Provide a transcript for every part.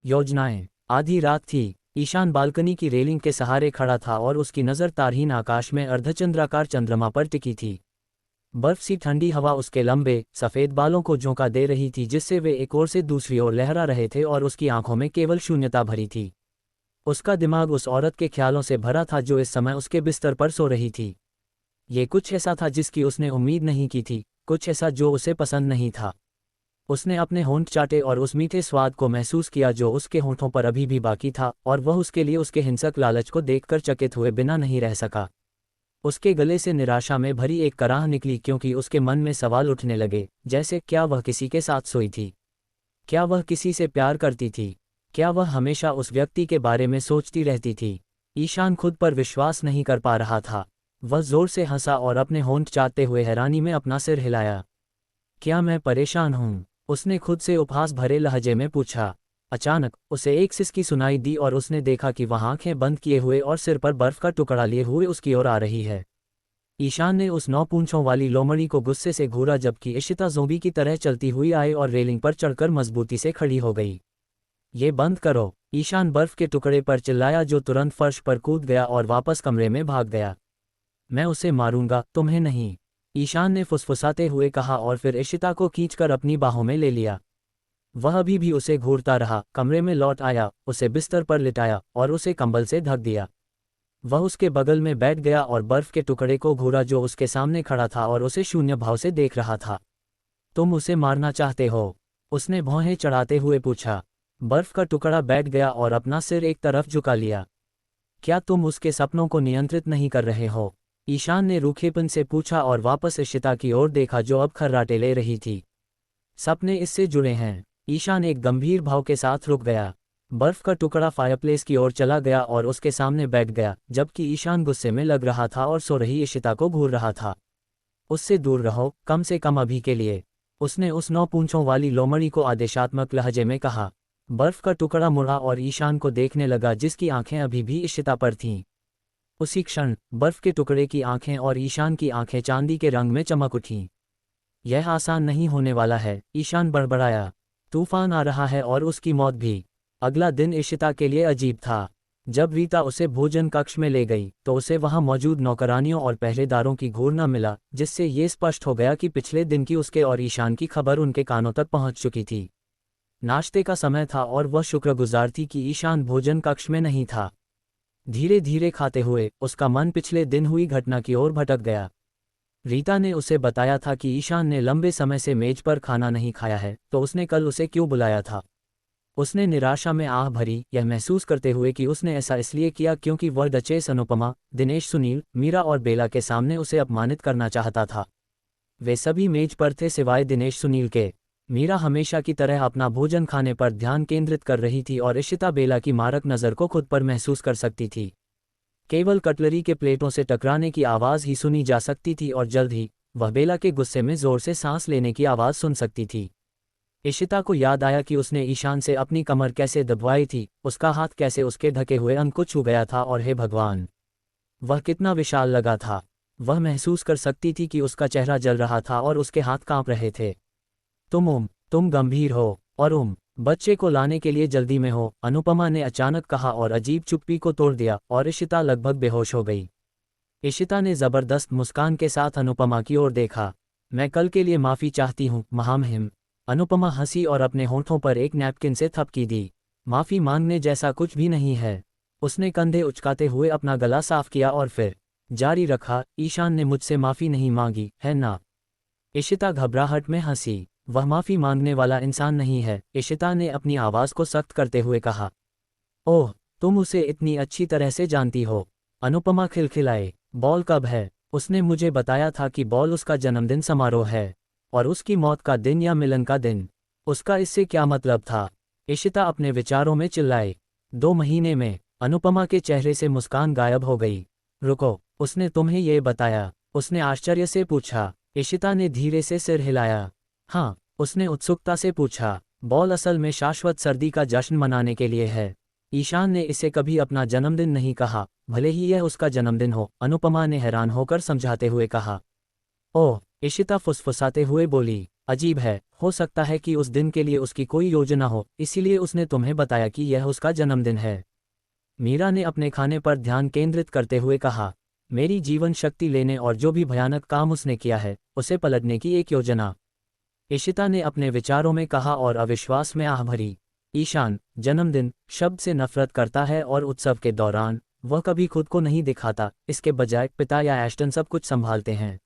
योजनाएं। आधी रात थी। ईशान बालकनी की रेलिंग के सहारे खड़ा था और उसकी नज़र तारहीन आकाश में अर्धचंद्राकार चंद्रमा पर टिकी थी। बर्फ सी ठंडी हवा उसके लंबे सफ़ेद बालों को झोंका दे रही थी, जिससे वे एक ओर से दूसरी ओर लहरा रहे थे और उसकी आंखों में केवल शून्यता भरी थी। उसका दिमाग उस औरत के ख्यालों से भरा था जो इस समय उसके बिस्तर पर सो रही थी। ये कुछ ऐसा था जिसकी उसने उम्मीद नहीं की थी, कुछ ऐसा जो उसे पसंद नहीं था। उसने अपने होंठ चाटे और उस मीठे स्वाद को महसूस किया जो उसके होंठों पर अभी भी बाकी था, और वह उसके लिए उसके हिंसक लालच को देखकर चकित हुए बिना नहीं रह सका। उसके गले से निराशा में भरी एक कराह निकली, क्योंकि उसके मन में सवाल उठने लगे, जैसे क्या वह किसी के साथ सोई थी? क्या वह किसी से प्यार करती थी? क्या वह हमेशा उस व्यक्ति के बारे में सोचती रहती थी? ईशान खुद पर विश्वास नहीं कर पा रहा था। वह जोर से हंसा और अपने होंठ चाटते हुए हैरानी में अपना सिर हिलाया। क्या मैं परेशान हूँ? उसने खुद से उपहास भरे लहजे में पूछा। अचानक उसे एक सिसकी सुनाई दी और उसने देखा कि वह आंखें बंद किए हुए और सिर पर बर्फ का टुकड़ा लिए हुए उसकी ओर आ रही है। ईशान ने उस 9 पूंछों वाली लोमड़ी को गुस्से से घूरा, जबकि इशिता ज़ोंबी की तरह चलती हुई आई और रेलिंग पर चढ़कर मजबूती से खड़ी हो गई। ये बंद करो! ईशान बर्फ के टुकड़े पर चिल्लाया, जो तुरंत फर्श पर कूद गया और वापस कमरे में भाग गया। मैं उसे मारूंगा, तुम्हें नहीं, ईशान ने फुसफुसाते हुए कहा और फिर इशिता को खींचकर अपनी बाहों में ले लिया। वह अभी भी उसे घूरता रहा, कमरे में लौट आया, उसे बिस्तर पर लिटाया और उसे कंबल से ढक दिया। वह उसके बगल में बैठ गया और बर्फ के टुकड़े को घूरा जो उसके सामने खड़ा था और उसे शून्य भाव से देख रहा था। तुम उसे मारना चाहते हो? उसने भौहें चढ़ाते हुए पूछा। बर्फ का टुकड़ा बैठ गया और अपना सिर एक तरफ झुका लिया। क्या तुम उसके सपनों को नियंत्रित नहीं कर रहे हो? ईशान ने रूखेपन से पूछा और वापस इशिता की ओर देखा, जो अब खर्राटे ले रही थी। सपने इससे जुड़े हैं। ईशान एक गंभीर भाव के साथ रुक गया। बर्फ का टुकड़ा फायरप्लेस की ओर चला गया और उसके सामने बैठ गया, जबकि ईशान गुस्से में लग रहा था और सो रही इशिता को घूर रहा था। उससे दूर रहो, कम से कम अभी के लिए, उसने उस 9 पूंछों वाली लोमड़ी को आदेशात्मक लहजे में कहा। बर्फ का टुकड़ा मुड़ा और ईशान को देखने लगा, जिसकी आंखें अभी भी इशिता पर थीं। उसी क्षण बर्फ के टुकड़े की आंखें और ईशान की आंखें चांदी के रंग में चमक उठीं। यह आसान नहीं होने वाला है, ईशान बड़बड़ाया। तूफान आ रहा है और उसकी मौत भी। अगला दिन इशिता के लिए अजीब था। जब रीता उसे भोजन कक्ष में ले गई तो उसे वहां मौजूद नौकरानियों और पहरेदारों की घूर न मिला, जिससे ये स्पष्ट हो गया कि पिछले दिन की उसके और ईशान की खबर उनके कानों तक पहुंच चुकी थी। नाश्ते का समय था और वह शुक्रगुजार थी कि ईशान भोजन कक्ष में नहीं था। धीरे धीरे खाते हुए उसका मन पिछले दिन हुई घटना की ओर भटक गया। रीता ने उसे बताया था कि ईशान ने लंबे समय से मेज पर खाना नहीं खाया है, तो उसने कल उसे क्यों बुलाया था। उसने निराशा में आह भरी, यह महसूस करते हुए कि उसने ऐसा इसलिए किया क्योंकि वह डचेस अनुपमा, दिनेश, सुनील, मीरा और बेला के सामने उसे अपमानित करना चाहता था। वे सभी मेज पर थे सिवाय दिनेश सुनील के। मीरा हमेशा की तरह अपना भोजन खाने पर ध्यान केंद्रित कर रही थी और इशिता बेला की मारक नज़र को खुद पर महसूस कर सकती थी। केवल कटलरी के प्लेटों से टकराने की आवाज़ ही सुनी जा सकती थी और जल्द ही वह बेला के गुस्से में जोर से सांस लेने की आवाज़ सुन सकती थी। इशिता को याद आया कि उसने ईशान से अपनी कमर कैसे दबवाई थी, उसका हाथ कैसे उसके ढके हुए अंग को छू गया था, और हे भगवान, वह कितना विशाल लगा था। वह महसूस कर सकती थी कि उसका चेहरा जल रहा था और उसके हाथ कांप रहे थे। तुम गंभीर हो और बच्चे को लाने के लिए जल्दी में हो, अनुपमा ने अचानक कहा और अजीब चुप्पी को तोड़ दिया, और इशिता लगभग बेहोश हो गई। इशिता ने जबरदस्त मुस्कान के साथ अनुपमा की ओर देखा। मैं कल के लिए माफ़ी चाहती हूँ महामहिम। अनुपमा हंसी और अपने होंठों पर एक नैपकिन से थपकी दी। माफ़ी मांगने जैसा कुछ भी नहीं है। उसने कंधे उचकाते हुए अपना गला साफ किया और फिर जारी रखा, ईशान ने मुझसे माफ़ी नहीं मांगी है ना? इशिता घबराहट में हंसी। वह माफ़ी मांगने वाला इंसान नहीं है, इशिता ने अपनी आवाज़ को सख्त करते हुए कहा। ओह, तुम उसे इतनी अच्छी तरह से जानती हो? अनुपमा खिलखिलाए। बॉल कब है? उसने मुझे बताया था कि बॉल उसका जन्मदिन समारोह है। और उसकी मौत का दिन या मिलन का दिन? उसका इससे क्या मतलब था? इशिता अपने विचारों में चिल्लाए। 2 महीने में। अनुपमा के चेहरे से मुस्कान गायब हो गई। रुको, उसने तुम्हें ये बताया? उसने आश्चर्य से पूछा। इशिता ने धीरे से सिर हिलाया। हाँ, उसने उत्सुकता से पूछा। बॉल असल में शाश्वत सर्दी का जश्न मनाने के लिए है। ईशान ने इसे कभी अपना जन्मदिन नहीं कहा, भले ही यह उसका जन्मदिन हो, अनुपमा ने हैरान होकर समझाते हुए कहा। ओह, इशिता फुसफुसाते हुए बोली। अजीब है, हो सकता है कि उस दिन के लिए उसकी कोई योजना हो, इसीलिए उसने तुम्हें बताया कि यह उसका जन्मदिन है। मीरा ने अपने खाने पर ध्यान केंद्रित करते हुए कहा, मेरी जीवन शक्ति लेने और जो भी भयानक काम उसने किया है उसे पलटने की एक योजना। इशिता ने अपने विचारों में कहा और अविश्वास में आह भरी। ईशान जन्मदिन शब्द से नफरत करता है और उत्सव के दौरान वह कभी खुद को नहीं दिखाता, इसके बजाय पिता या एश्टन सब कुछ संभालते हैं।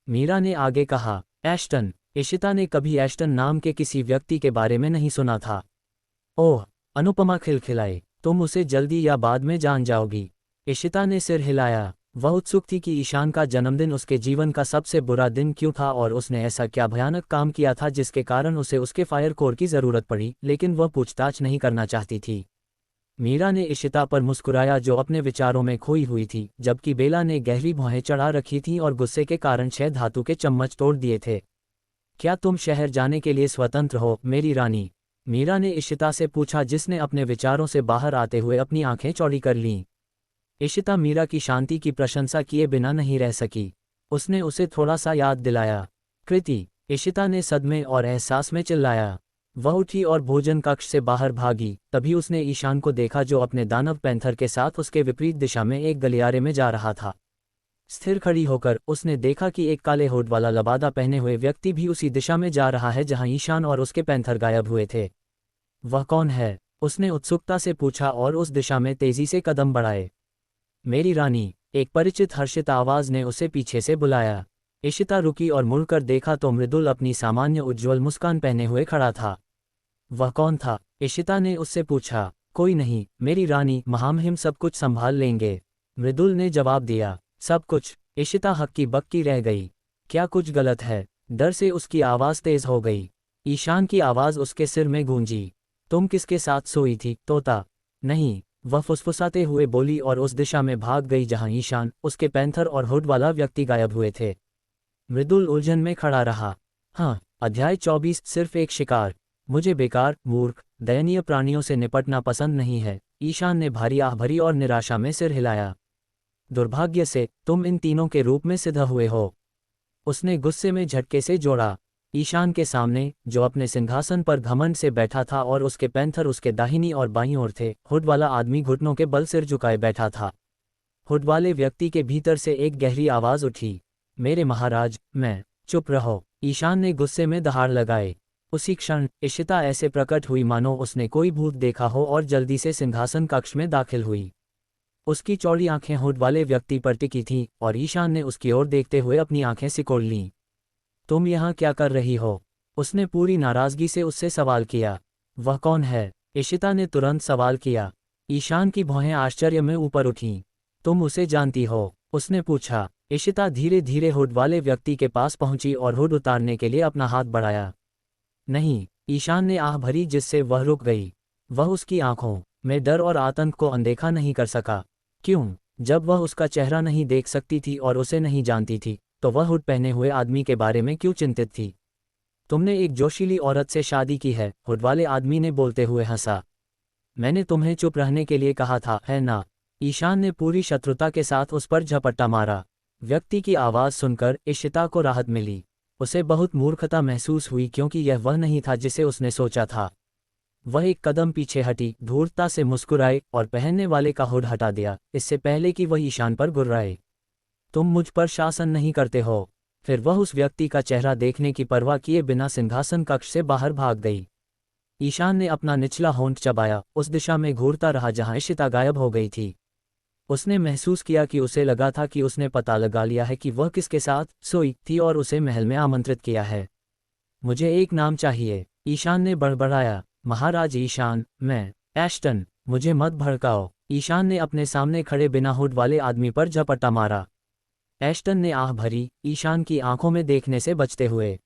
मीरा ने आगे कहा, एश्टन। इशिता ने कभी एश्टन नाम के किसी व्यक्ति के बारे में नहीं सुना था। ओह, अनुपमा खिलखिलाई, तुम उसे जल्दी या बाद में जान जाओगी। इशिता ने सिर हिलाया। वह उत्सुक थी कि ईशान का जन्मदिन उसके जीवन का सबसे बुरा दिन क्यों था और उसने ऐसा क्या भयानक काम किया था जिसके कारण उसे उसके फायर कोर की जरूरत पड़ी, लेकिन वह पूछताछ नहीं करना चाहती थी। मीरा ने इशिता पर मुस्कुराया जो अपने विचारों में खोई हुई थी, जबकि बेला ने गहरी भौहें चढ़ा रखी थीं और गुस्से के कारण 6 धातु के चम्मच तोड़ दिए थे। क्या तुम शहर जाने के लिए स्वतंत्र हो, मेरी रानी? मीरा ने इशिता से पूछा, जिसने अपने विचारों से बाहर आते हुए अपनी आंखें चौड़ी कर लीं। इशिता मीरा की शांति की प्रशंसा किए बिना नहीं रह सकी। उसने उसे थोड़ा सा याद दिलाया। कृति, इशिता ने सदमे और एहसास में चिल्लाया। वह उठी और भोजन कक्ष से बाहर भागी। तभी उसने ईशान को देखा जो अपने दानव पैंथर के साथ उसके विपरीत दिशा में एक गलियारे में जा रहा था। स्थिर खड़ी होकर उसने देखा कि एक काले हुड वाला लबादा पहने हुए व्यक्ति भी उसी दिशा में जा रहा है जहां ईशान और उसके पैंथर गायब हुए थे। वह कौन है? उसने उत्सुकता से पूछा और उस दिशा में तेजी से कदम बढ़ाए। मेरी रानी, एक परिचित हर्षित आवाज ने उसे पीछे से बुलाया। इशिता रुकी और मुड़कर देखा तो मृदुल अपनी सामान्य उज्ज्वल मुस्कान पहने हुए खड़ा था। वह कौन था? इशिता ने उससे पूछा। कोई नहीं मेरी रानी, महामहिम सब कुछ संभाल लेंगे, मृदुल ने जवाब दिया। सब कुछ? इशिता हक्की बक्की रह गई। क्या कुछ गलत है? डर से उसकी आवाज तेज हो गई। ईशान की आवाज उसके सिर में गूंजी। तुम किसके साथ सोई थी, तोता? नहीं, वह फुसफुसाते हुए बोली और उस दिशा में भाग गई जहां ईशान, उसके पैंथर और हुड वाला व्यक्ति गायब हुए थे। मृदुल उलझन में खड़ा रहा। हाँ, अध्याय 24 सिर्फ एक शिकार। मुझे बेकार, मूर्ख, दयनीय प्राणियों से निपटना पसंद नहीं है। ईशान ने भारी आह भरी और निराशा में सिर हिलाया। दुर्भाग्य से तुम इन तीनों के रूप में सिद्ध हुए हो, उसने गुस्से में झटके से जोड़ा। ईशान के सामने, जो अपने सिंहासन पर घमंड से बैठा था और उसके पैंथर उसके दाहिनी और बाईं ओर थे, हुड वाला आदमी घुटनों के बल सिर झुकाए बैठा था। हुड वाले व्यक्ति के भीतर से एक गहरी आवाज उठी, मेरे महाराज, मैं। चुप रहो, ईशान ने गुस्से में दहाड़ लगाए। उसी क्षण इशिता ऐसे प्रकट हुई मानो उसने कोई भूत देखा हो और जल्दी से सिंहासन कक्ष में दाखिल हुई। उसकी चौड़ी आंखें हुड वाले व्यक्ति पर टिकी थीं और ईशान ने उसकी ओर देखते हुए अपनी आंखें सिकोड़ लीं। तुम यहाँ क्या कर रही हो? उसने पूरी नाराजगी से उससे सवाल किया। वह कौन है? इशिता ने तुरंत सवाल किया। ईशान की भौहें आश्चर्य में ऊपर उठीं। तुम उसे जानती हो? उसने पूछा। इशिता धीरे धीरे हुड वाले व्यक्ति के पास पहुंची और हुड उतारने के लिए अपना हाथ बढ़ाया। नहीं, ईशान ने आह भरी जिससे वह रुक गई। वह उसकी आंखों में डर और आतंक को अनदेखा नहीं कर सका। क्यों? जब वह उसका चेहरा नहीं देख सकती थी और उसे नहीं जानती थी, तो वह हुड पहने हुए आदमी के बारे में क्यों चिंतित थी? तुमने एक जोशीली औरत से शादी की है, हुड वाले आदमी ने बोलते हुए हंसा। मैंने तुम्हें चुप रहने के लिए कहा था, है ना? ईशान ने पूरी शत्रुता के साथ उस पर झपट्टा मारा। व्यक्ति की आवाज़ सुनकर इशिता को राहत मिली। उसे बहुत मूर्खता महसूस हुई क्योंकि यह वह नहीं था जिसे उसने सोचा था। वह एक कदम पीछे हटी, धूर्तता से मुस्कुराई और पहनने वाले का हुड हटा दिया, इससे पहले कि वह ईशान पर गुर्राए। तुम मुझ पर शासन नहीं करते हो। फिर वह उस व्यक्ति का चेहरा देखने की परवाह किए बिना सिंहासन कक्ष से बाहर भाग गई। ईशान ने अपना निचला होंठ चबाया, उस दिशा में घूरता रहा जहां इशिता गायब हो गई थी। उसने महसूस किया कि उसे लगा था कि उसने पता लगा लिया है कि वह किसके साथ सोई थी और उसे महल में आमंत्रित किया है। मुझे एक नाम चाहिए, ईशान ने बड़बड़ाया। महाराज ईशान, मैं एश्टन, मुझे मत भड़काओ। ईशान ने अपने सामने खड़े बिना हुड वाले आदमी पर झपट्टा मारा। एश्टन ने आह भरी, ईशान की आंखों में देखने से बचते हुए।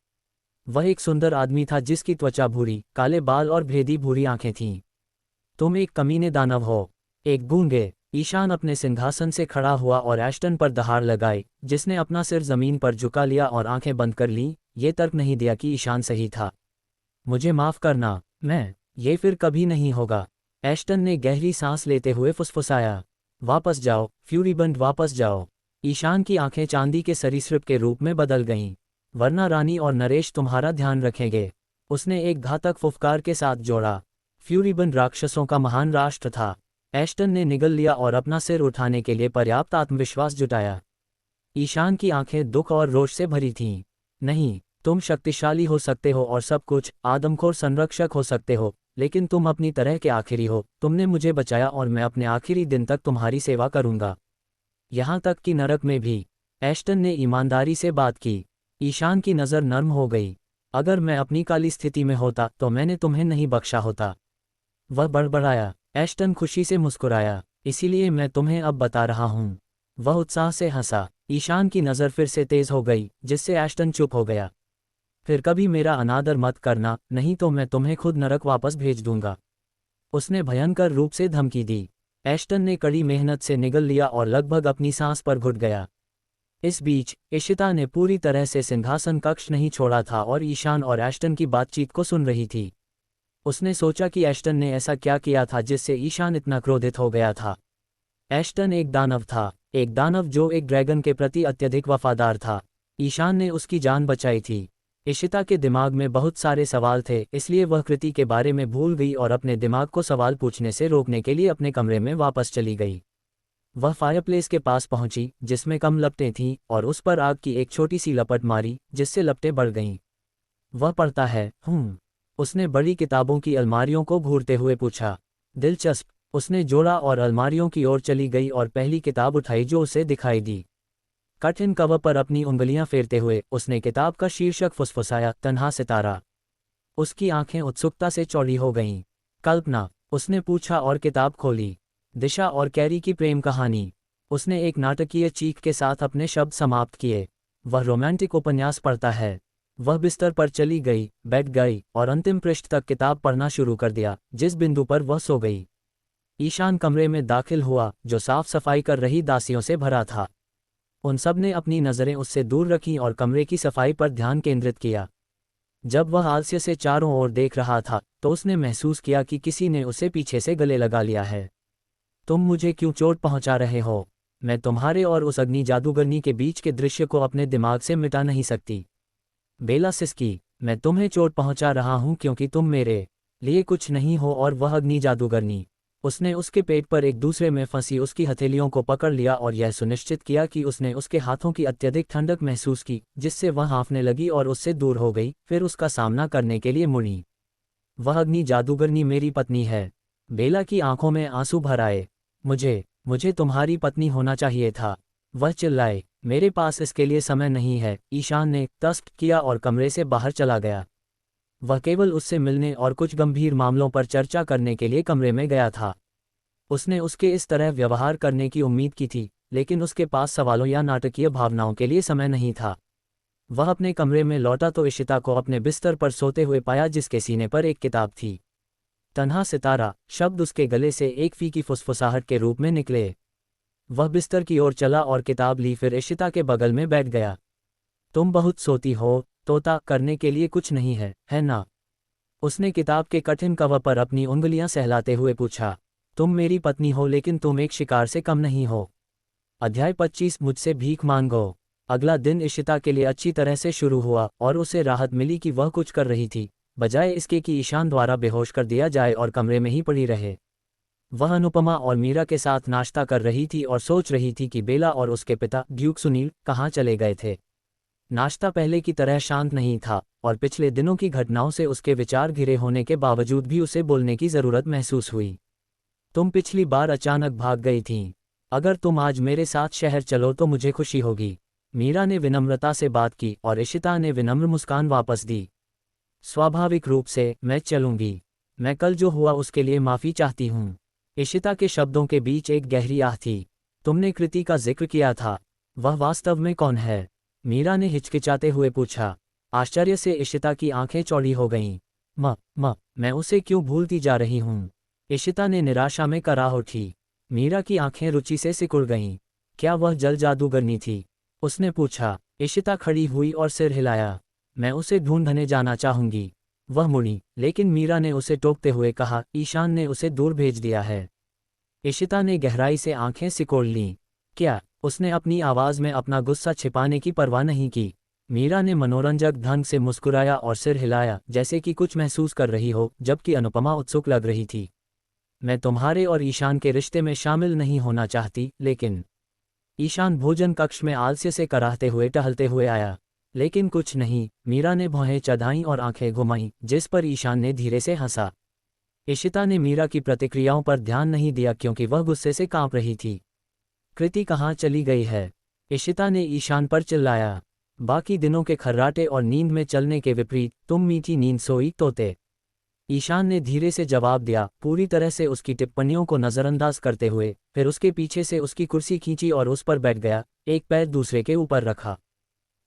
वह एक सुंदर आदमी था जिसकी त्वचा भूरी, काले बाल और भेदी भूरी आंखें थीं। तुम एक कमीने दानव हो, एक गूंगे। ईशान अपने सिंहासन से खड़ा हुआ और एश्टन पर दहाड़ लगाई, जिसने अपना सिर जमीन पर झुका लिया और आंखें बंद कर लीं। ये तर्क नहीं दिया कि ईशान सही था। मुझे माफ करना, ये फिर कभी नहीं होगा। एश्टन ने गहरी सांस लेते हुए फुसफुसाया। वापस जाओ, फ्यूरीबंड, वापस जाओ। ईशान की आंखें चांदी के सरीसृप के रूप में बदल गईं। वरना रानी और नरेश तुम्हारा ध्यान रखेंगे। उसने एक घातक फुफकार के साथ जोड़ा। फ्यूरिबन राक्षसों का महान राष्ट्र था। एश्टन ने निगल लिया और अपना सिर उठाने के लिए पर्याप्त आत्मविश्वास जुटाया। ईशान की आंखें दुख और रोष से भरी थीं। नहीं, तुम शक्तिशाली हो सकते हो और सब कुछ, आदमखोर संरक्षक हो सकते हो, लेकिन तुम अपनी तरह के आखिरी हो। तुमने मुझे बचाया और मैं अपने आखिरी दिन तक तुम्हारी सेवा करूंगा, यहाँ तक कि नरक में भी। एश्टन ने ईमानदारी से बात की। ईशान की नज़र नर्म हो गई। अगर मैं अपनी काली स्थिति में होता तो मैंने तुम्हें नहीं बख्शा होता, वह बड़बड़ाया। एश्टन खुशी से मुस्कुराया। इसीलिए मैं तुम्हें अब बता रहा हूँ। वह उत्साह से हंसा। ईशान की नज़र फिर से तेज हो गई, जिससे एश्टन चुप हो गया। फिर कभी मेरा अनादर मत करना, नहीं तो मैं तुम्हें खुद नरक वापस भेज दूंगा, उसने भयंकर रूप से धमकी दी। एश्टन ने कड़ी मेहनत से निगल लिया और लगभग अपनी सांस पर घुट गया। इस बीच इशिता ने पूरी तरह से सिंहासन कक्ष नहीं छोड़ा था और ईशान और एश्टन की बातचीत को सुन रही थी। उसने सोचा कि एश्टन ने ऐसा क्या किया था जिससे ईशान इतना क्रोधित हो गया था। एश्टन एक दानव था, एक दानव जो एक ड्रैगन के प्रति अत्यधिक वफादार था। ईशान ने उसकी जान बचाई थी। इशिता के दिमाग में बहुत सारे सवाल थे, इसलिए वह कृति के बारे में भूल गई और अपने दिमाग को सवाल पूछने से रोकने के लिए अपने कमरे में वापस चली गई। वह फायरप्लेस के पास पहुंची, जिसमें कम लपटें थीं, और उस पर आग की एक छोटी सी लपट मारी, जिससे लपटें बढ़ गईं। वह पढ़ता है, उसने बड़ी किताबों की अलमारियों को घूरते हुए पूछा। दिलचस्प, उसने जोड़ा और अलमारियों की ओर चली गई और पहली किताब उठाई जो उसे दिखाई दी। कठिन कवर पर अपनी उंगलियां फेरते हुए उसने किताब का शीर्षक फुसफुसाया, तन्हा सितारा। उसकी आंखें उत्सुकता से चौड़ी हो गईं। कल्पना, उसने पूछा और किताब खोली। दिशा और कैरी की प्रेम कहानी। उसने एक नाटकीय चीख के साथ अपने शब्द समाप्त किए। वह रोमांटिक उपन्यास पढ़ता है। वह बिस्तर पर चली गई, बैठ गई और अंतिम पृष्ठ तक किताब पढ़ना शुरू कर दिया, जिस बिंदु पर वह सो गई। ईशान कमरे में दाखिल हुआ, जो साफ सफाई कर रही दासियों से भरा था। उन सब ने अपनी नज़रें उससे दूर रखीं और कमरे की सफाई पर ध्यान केंद्रित किया। जब वह आलस्य से चारों ओर देख रहा था तो उसने महसूस किया कि किसी ने उसे पीछे से गले लगा लिया है। तुम मुझे क्यों चोट पहुंचा रहे हो? मैं तुम्हारे और उस अग्नि जादूगरनी के बीच के दृश्य को अपने दिमाग से मिटा नहीं सकती। बेला सिसकी, मैं तुम्हें चोट पहुंचा रहा हूं क्योंकि तुम मेरे लिए कुछ नहीं हो और वह अग्नि जादूगरनी। उसने उसके पेट पर एक दूसरे में फंसी उसकी हथेलियों को पकड़ लिया और यह सुनिश्चित किया कि उसने उसके हाथों की अत्यधिक ठंडक महसूस की, जिससे वह हाँफने लगी और उससे दूर हो गई, फिर उसका सामना करने के लिए मुड़ी। वह अग्नि जादूगरनी मेरी पत्नी है। बेला की आंखों में आंसू भर आए। मुझे तुम्हारी पत्नी होना चाहिए था, वह चिल्लाए। मेरे पास इसके लिए समय नहीं है, ईशान ने तस्क किया और कमरे से बाहर चला गया। वह केवल उससे मिलने और कुछ गंभीर मामलों पर चर्चा करने के लिए कमरे में गया था। उसने उसके इस तरह व्यवहार करने की उम्मीद की थी, लेकिन उसके पास सवालों या नाटकीय भावनाओं के लिए समय नहीं था। वह अपने कमरे में लौटा तो इशिता को अपने बिस्तर पर सोते हुए पाया, जिसके सीने पर एक किताब थी। तन्हा सितारा शब्द उसके गले से एक फीकी फुसफुसाहट के रूप में निकले। वह बिस्तर की ओर चला और किताब ली, फिर इशिता के बगल में बैठ गया। तुम बहुत सोती हो, तोता, करने के लिए कुछ नहीं है ना? उसने किताब के कठिन कवर पर अपनी उंगलियां सहलाते हुए पूछा। तुम मेरी पत्नी हो, लेकिन तुम एक शिकार से कम नहीं हो। अध्याय 25 मुझसे भीख मांगो। अगला दिन इशिता के लिए अच्छी तरह से शुरू हुआ और उसे राहत मिली कि वह कुछ कर रही थी, बजाय इसके कि ईशान द्वारा बेहोश कर दिया जाए और कमरे में ही पड़ी रहे। वह अनुपमा और मीरा के साथ नाश्ता कर रही थी और सोच रही थी कि बेला और उसके पिता ड्यूक सुनील कहाँ चले गए थे। नाश्ता पहले की तरह शांत नहीं था और पिछले दिनों की घटनाओं से उसके विचार घिरे होने के बावजूद भी उसे बोलने की ज़रूरत महसूस हुई। तुम पिछली बार अचानक भाग गई थीं। अगर तुम आज मेरे साथ शहर चलो तो मुझे खुशी होगी। मीरा ने विनम्रता से बात की और इशिता ने विनम्र मुस्कान वापस दी। स्वाभाविक रूप से, मैं चलूंगी। मैं कल जो हुआ उसके लिए माफ़ी चाहती हूँ। इशिता के शब्दों के बीच एक गहरी आह थी। तुमने कृति का जिक्र किया था, वह वास्तव में कौन है? मीरा ने हिचकिचाते हुए पूछा। आश्चर्य से इशिता की आंखें चौड़ी हो गईं। मैं उसे क्यों भूलती जा रही हूँ? इशिता ने निराशा में कराह उठी। मीरा की आंखें रुचि से सिकुड़ गईं। क्या वह जल जादूगरनी थी? उसने पूछा। इशिता खड़ी हुई और सिर हिलाया। मैं उसे ढूंढने जाना चाहूंगी। वह मुड़ी, लेकिन मीरा ने उसे टोकते हुए कहा, ईशान ने उसे दूर भेज दिया है। इशिता ने गहराई से आंखें सिकोड़ लीं। क्या? उसने अपनी आवाज़ में अपना गुस्सा छिपाने की परवाह नहीं की। मीरा ने मनोरंजक ढंग से मुस्कुराया और सिर हिलाया, जैसे कि कुछ महसूस कर रही हो, जबकि अनुपमा उत्सुक लग रही थी। मैं तुम्हारे और ईशान के रिश्ते में शामिल नहीं होना चाहती, लेकिन ईशान भोजन कक्ष में आलस्य से कराहते हुए टहलते हुए आया। लेकिन कुछ नहीं, मीरा ने भौहें चढ़ाईं और आंखें घुमाईं, जिस पर ईशान ने धीरे से हंसा। इशिता ने मीरा की प्रतिक्रियाओं पर ध्यान नहीं दिया क्योंकि वह गुस्से से कांप रही थी। कृति कहाँ चली गई है? इशिता ने ईशान पर चिल्लाया। बाकी दिनों के खर्राटे और नींद में चलने के विपरीत तुम मीठी नींद सोई तोते। ईशान ने धीरे से जवाब दिया, पूरी तरह से उसकी टिप्पणियों को नज़रअंदाज करते हुए। फिर उसके पीछे से उसकी कुर्सी खींची और उस पर बैठ गया, एक पैर दूसरे के ऊपर रखा।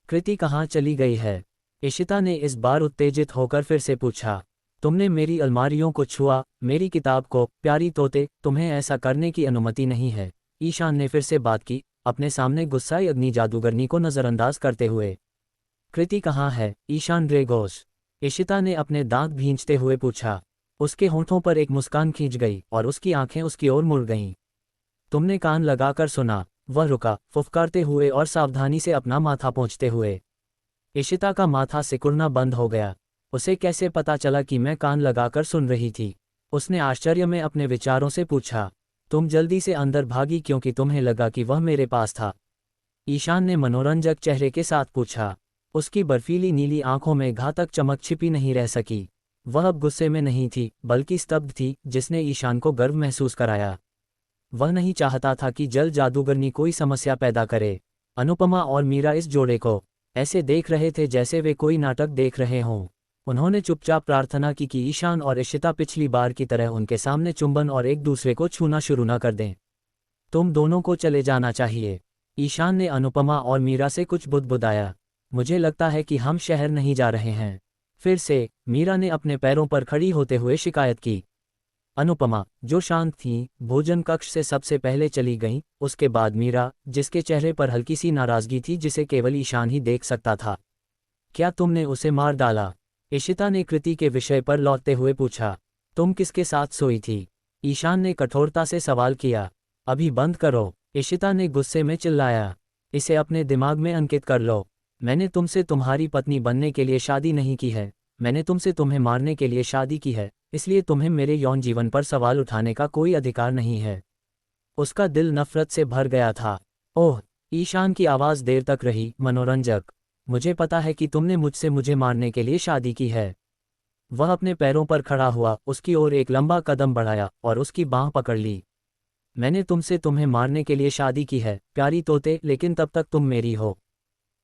कृति कहाँ चली गई है? इशिता ने इस बार उत्तेजित होकर फिर से पूछा। तुमने मेरी अलमारियों को छुआ, मेरी किताब को, प्यारी तोते, तुम्हें ऐसा करने की अनुमति नहीं है। ईशान ने फिर से बात की, अपने सामने गुस्साई अग्नि जादूगरनी को नज़रअंदाज करते हुए। कृति कहाँ है? ईशान ड्रेगोस। इशिता ने अपने दांत भींचते हुए पूछा। उसके होंठों पर एक मुस्कान खींच गई और उसकी आंखें उसकी ओर मुड़ गईं। तुमने कान लगाकर सुना? वह रुका, फुफकारते हुए और सावधानी से अपना माथा पोंछते हुए। इशिता का माथा सिकुड़ना बंद हो गया। उसे कैसे पता चला कि मैं कान लगाकर सुन रही थी? उसने आश्चर्य में अपने विचारों से पूछा। तुम जल्दी से अंदर भागी क्योंकि तुम्हें लगा कि वह मेरे पास था? ईशान ने मनोरंजक चेहरे के साथ पूछा। उसकी बर्फीली नीली आंखों में घातक चमक छिपी नहीं रह सकी। वह अब गुस्से में नहीं थी, बल्कि स्तब्ध थी, जिसने ईशान को गर्व महसूस कराया। वह नहीं चाहता था कि जल जादूगरनी कोई समस्या पैदा करे। अनुपमा और मीरा इस जोड़े को ऐसे देख रहे थे जैसे वे कोई नाटक देख रहे हों। उन्होंने चुपचाप प्रार्थना की कि ईशान और इशिता पिछली बार की तरह उनके सामने चुंबन और एक दूसरे को छूना शुरू न कर दें। तुम दोनों को चले जाना चाहिए। ईशान ने अनुपमा और मीरा से कुछ बुदबुदाया। मुझे लगता है कि हम शहर नहीं जा रहे हैं। फिर से मीरा ने अपने पैरों पर खड़ी होते हुए शिकायत की। अनुपमा, जो शांत थीं, भोजन कक्ष से सबसे पहले चली गईं। उसके बाद मीरा, जिसके चेहरे पर हल्की सी नाराजगी थी जिसे केवल ईशान ही देख सकता था। क्या तुमने उसे मार डाला? इशिता ने कृति के विषय पर लौटते हुए पूछा। तुम किसके साथ सोई थी? ईशान ने कठोरता से सवाल किया। अभी बंद करो, इशिता ने गुस्से में चिल्लाया। इसे अपने दिमाग में अंकित कर लो। मैंने तुमसे तुम्हारी पत्नी बनने के लिए शादी नहीं की है। मैंने तुमसे तुम्हें मारने के लिए शादी की है, इसलिए तुम्हें मेरे यौन जीवन पर सवाल उठाने का कोई अधिकार नहीं है। उसका दिल नफरत से भर गया था। ओह! ईशान की आवाज़ देर तक रही, मनोरंजक। मुझे पता है कि तुमने मुझसे मुझे मारने के लिए शादी की है। वह अपने पैरों पर खड़ा हुआ, उसकी ओर एक लंबा कदम बढ़ाया और उसकी बाँह पकड़ ली। मैंने तुमसे तुम्हें मारने के लिए शादी की है, प्यारी तोते, लेकिन तब तक तुम मेरी हो।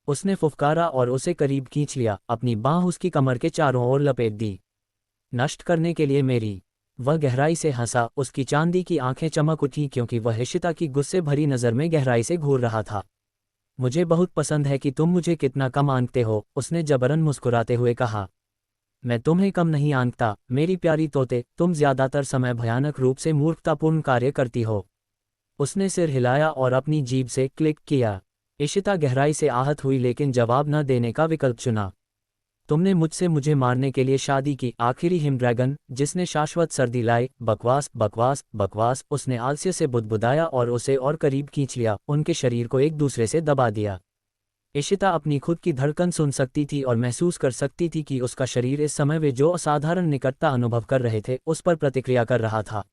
उसने फुफकारा और उसे करीब खींच लिया, अपनी बाँह उसकी कमर के चारों ओर लपेट दी। नष्ट करने के लिए मेरी। वह गहराई से हंसा, उसकी चांदी की आंखें चमक उठी क्योंकि वह इशिता की गुस्से भरी नज़र में गहराई से घूर रहा था। मुझे बहुत पसंद है कि तुम मुझे कितना कम आंकते हो, उसने जबरन मुस्कुराते हुए कहा। मैं तुम्हें कम नहीं आंकता, मेरी प्यारी तोते, तुम ज्यादातर समय भयानक रूप से मूर्खतापूर्ण कार्य करती हो। उसने सिर हिलाया और अपनी जीभ से क्लिक किया। इशिता गहराई से आहत हुई लेकिन जवाब न देने का विकल्प चुना। तुमने मुझसे मुझे मारने के लिए शादी की, आखिरी हिम ड्रैगन, जिसने शाश्वत सर्दी लाई। बकवास बकवास बकवास, उसने आलस्य से बुदबुदाया और उसे और करीब खींच लिया, उनके शरीर को एक दूसरे से दबा दिया। इशिता अपनी खुद की धड़कन सुन सकती थी और महसूस कर सकती थी कि उसका शरीर इस समय वे जो असाधारण निकटता अनुभव कर रहे थे उस पर प्रतिक्रिया कर रहा था।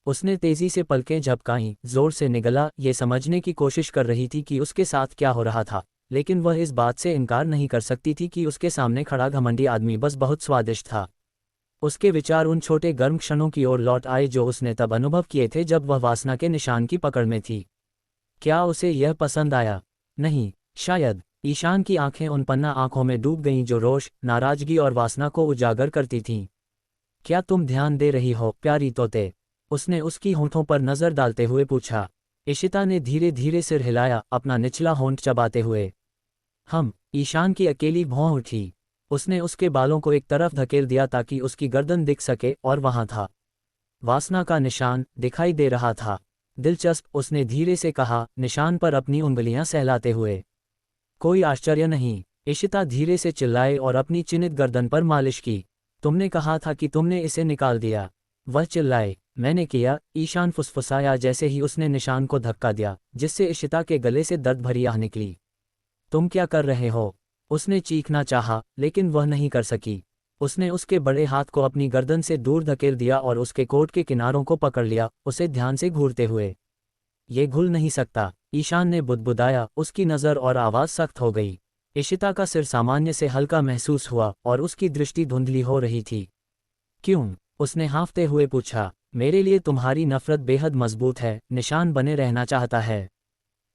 उसने तेजी से पलकें झपकाईं, जोर से निगला, ये समझने की कोशिश कर रही थी कि उसके साथ क्या हो रहा था, लेकिन वह इस बात से इनकार नहीं कर सकती थी कि उसके सामने खड़ा घमंडी आदमी बस बहुत स्वादिष्ट था। उसके विचार उन छोटे गर्म क्षणों की ओर लौट आए जो उसने तब अनुभव किए थे जब वह वासना के निशान की पकड़ में थी। क्या उसे यह पसंद आया? नहीं, शायद। ईशान की आंखें उन पन्ना आंखों में डूब गईं जो रोष, नाराजगी और वासना को उजागर करती थीं। क्या तुम ध्यान दे रही हो, प्यारी तोते? उसने उसकी होंठों पर नजर डालते हुए पूछा। इशिता ने धीरे धीरे सिर हिलाया, अपना निचला होंठ चबाते हुए। ईशान की अकेली भौं उठी। उसने उसके बालों को एक तरफ धकेल दिया ताकि उसकी गर्दन दिख सके, और वहां था। वासना का निशान दिखाई दे रहा था। दिलचस्प, उसने धीरे से कहा, निशान पर अपनी उंगलियां सहलाते हुए। कोई आश्चर्य नहीं, इशिता धीरे से चिल्लाए और अपनी चिन्हित गर्दन पर मालिश की। तुमने कहा था कि तुमने इसे निकाल दिया। वह चिल्लाए। मैंने किया, ईशान फुसफुसाया जैसे ही उसने निशान को धक्का दिया, जिससे इशिता के गले से दर्द भरी आह निकली। तुम क्या कर रहे हो? उसने चीखना चाहा, लेकिन वह नहीं कर सकी। उसने उसके बड़े हाथ को अपनी गर्दन से दूर धकेल दिया और उसके कोट के किनारों को पकड़ लिया, उसे ध्यान से घूरते हुए। ये घुल नहीं सकता, ईशान ने बुदबुदाया, उसकी नज़र और आवाज़ सख्त हो गई। इशिता का सिर सामान्य से हल्का महसूस हुआ और उसकी दृष्टि धुंधली हो रही थी। क्यों? उसने हाँफते हुए पूछा। मेरे लिए तुम्हारी नफरत बेहद मजबूत है, निशान बने रहना चाहता है।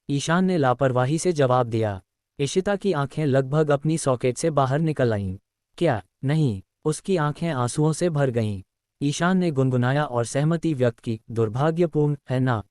ईशान ने लापरवाही से जवाब दिया। इशिता की आंखें लगभग अपनी सॉकेट से बाहर निकल आईं। क्या? नहीं। उसकी आंखें आंसुओं से भर गईं। ईशान ने गुनगुनाया और सहमति व्यक्त की, दुर्भाग्यपूर्ण है ना?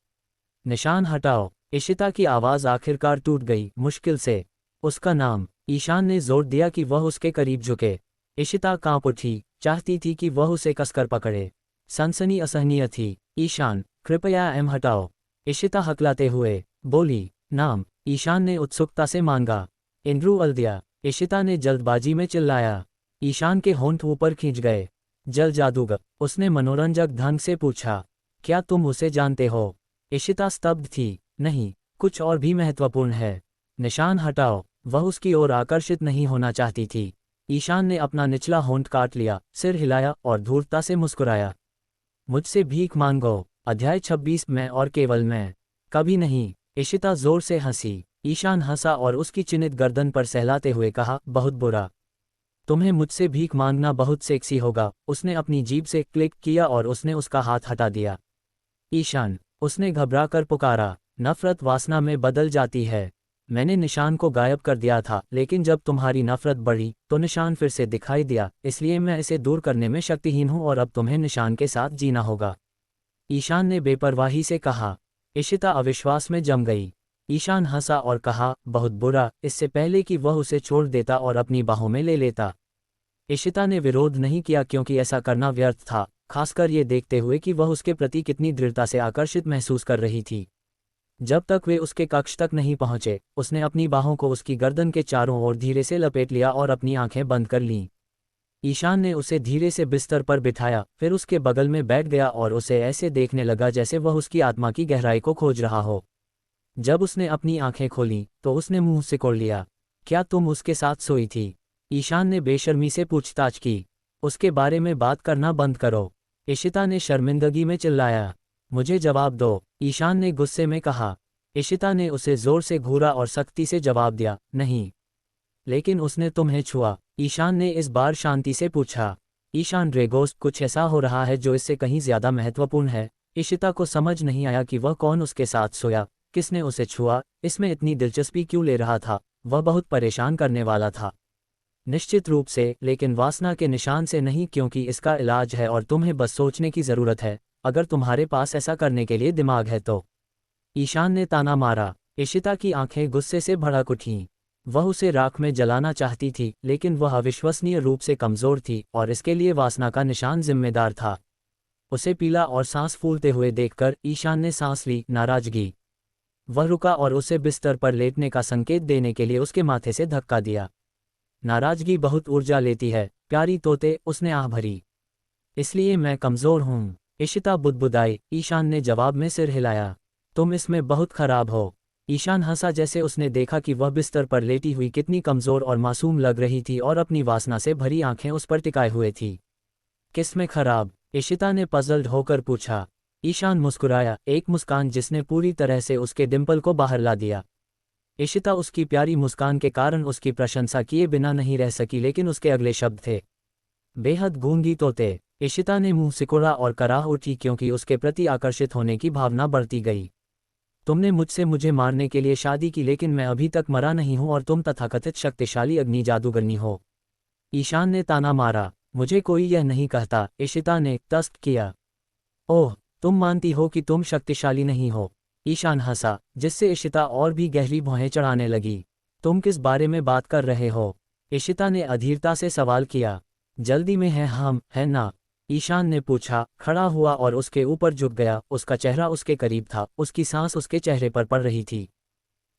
निशान हटाओ। इशिता की आवाज़ आखिरकार टूट गई, मुश्किल से। उसका नाम। ईशान ने जोर दिया कि वह उसके करीब झुके। इशिता कांप उठी, चाहती थी कि वह उसे कसकर पकड़े। सनसनी असहनीय थी। ईशान, कृपया एम हटाओ। इशिता हकलाते हुए बोली। नाम? ईशान ने उत्सुकता से मांगा। एंड्रू अल्दिया। इशिता ने जल्दबाजी में चिल्लाया। ईशान के होंठ ऊपर खींच गए। जल जादूगर? उसने मनोरंजक ढंग से पूछा। क्या तुम उसे जानते हो? इशिता स्तब्ध थी। नहीं, कुछ और भी महत्वपूर्ण है। निशान हटाओ। वह उसकी ओर आकर्षित नहीं होना चाहती थी। ईशान ने अपना निचला होंठ काट लिया, सिर हिलाया और धूर्तता से मुस्कुराया। मुझसे भीख मांगो। अध्याय 26 मैं और केवल मैं। कभी नहीं। इशिता जोर से हंसी। ईशान हंसा और उसकी चिन्हित गर्दन पर सहलाते हुए कहा, बहुत बुरा। तुम्हें मुझसे भीख मांगना बहुत सेक्सी होगा। उसने अपनी जीभ से क्लिक किया और उसने उसका हाथ हटा दिया। ईशान, उसने घबराकर पुकारा। नफरत वासना में बदल जाती है। मैंने निशान को गायब कर दिया था, लेकिन जब तुम्हारी नफरत बढ़ी तो निशान फिर से दिखाई दिया, इसलिए मैं इसे दूर करने में शक्तिहीन हूं और अब तुम्हें निशान के साथ जीना होगा। ईशान ने बेपरवाही से कहा। इशिता अविश्वास में जम गई। ईशान हंसा और कहा, बहुत बुरा, इससे पहले कि वह उसे छोड़ देता और अपनी बाहों में ले लेता। इशिता ने विरोध नहीं किया क्योंकि ऐसा करना व्यर्थ था, खासकर ये देखते हुए कि वह उसके प्रति कितनी दृढ़ता से आकर्षित महसूस कर रही थी। जब तक वे उसके कक्ष तक नहीं पहुंचे, उसने अपनी बाहों को उसकी गर्दन के चारों ओर धीरे से लपेट लिया और अपनी आंखें बंद कर लीं। ईशान ने उसे धीरे से बिस्तर पर बिठाया, फिर उसके बगल में बैठ गया और उसे ऐसे देखने लगा जैसे वह उसकी आत्मा की गहराई को खोज रहा हो। जब उसने अपनी आंखें खोलीं, तो उसने मुंह सिकोड़ लिया। क्या तुम उसके साथ सोई थी? ईशान ने बेशर्मी से पूछताछ की। उसके बारे में बात करना बंद करो। इशिता ने शर्मिंदगी में चिल्लाया। मुझे जवाब दो, ईशान ने गुस्से में कहा। इशिता ने उसे जोर से घूरा और सख्ती से जवाब दिया, नहीं। लेकिन उसने तुम्हें छुआ, ईशान ने इस बार शांति से पूछा। ईशान ड्रेगोस, कुछ ऐसा हो रहा है जो इससे कहीं ज्यादा महत्वपूर्ण है। इशिता को समझ नहीं आया कि वह कौन उसके साथ सोया, किसने उसे छुआ, इसमें इतनी दिलचस्पी क्यों ले रहा था। वह बहुत परेशान करने वाला था। निश्चित रूप से, लेकिन वासना के निशान से नहीं, क्योंकि इसका इलाज है और तुम्हें बस सोचने की ज़रूरत है, अगर तुम्हारे पास ऐसा करने के लिए दिमाग है तो। ईशान ने ताना मारा। इशिता की आंखें गुस्से से भड़क उठीं। वह उसे राख में जलाना चाहती थी, लेकिन वह अविश्वसनीय रूप से कमज़ोर थी और इसके लिए वासना का निशान जिम्मेदार था। उसे पीला और सांस फूलते हुए देखकर ईशान ने सांस ली, नाराजगी। वह रुका और उसे बिस्तर पर लेटने का संकेत देने के लिए उसके माथे से धक्का दिया। नाराजगी बहुत ऊर्जा लेती है, प्यारी तोते, उसने आह भरी। इसलिए मैं कमज़ोर हूँ, इशिता बुदबुदाई। ईशान ने जवाब में सिर हिलाया। तुम इसमें बहुत खराब हो। ईशान हंसा जैसे उसने देखा कि वह बिस्तर पर लेटी हुई कितनी कमज़ोर और मासूम लग रही थी और अपनी वासना से भरी आंखें उस पर टिकाए हुए थी। किस में खराब? इशिता ने पज़ल्ड होकर पूछा। ईशान मुस्कुराया, एक मुस्कान जिसने पूरी तरह से उसके डिंपल को बाहर ला दिया। इशिता उसकी प्यारी मुस्कान के कारण उसकी प्रशंसा किए बिना नहीं रह सकी, लेकिन उसके अगले शब्द थे, बेहद गूंगी तोते। इशिता ने मुंह सिकोड़ा और कराह उठी क्योंकि उसके प्रति आकर्षित होने की भावना बढ़ती गई। तुमने मुझसे मुझे मारने के लिए शादी की, लेकिन मैं अभी तक मरा नहीं हूं और तुम तथाकथित शक्तिशाली अग्नि जादूगरनी हो। ईशान ने ताना मारा। मुझे कोई यह नहीं कहता, इशिता ने तस्त किया। ओह, तुम मानती हो कि तुम शक्तिशाली नहीं हो? ईशान हंसा, जिससे इशिता और भी गहरी भौहें चढ़ाने लगी। तुम किस बारे में बात कर रहे हो? इशिता ने अधीरता से सवाल किया। जल्दी में है हम, है ना? ईशान ने पूछा, खड़ा हुआ और उसके ऊपर झुक गया। उसका चेहरा उसके करीब था, उसकी सांस उसके चेहरे पर पड़ रही थी।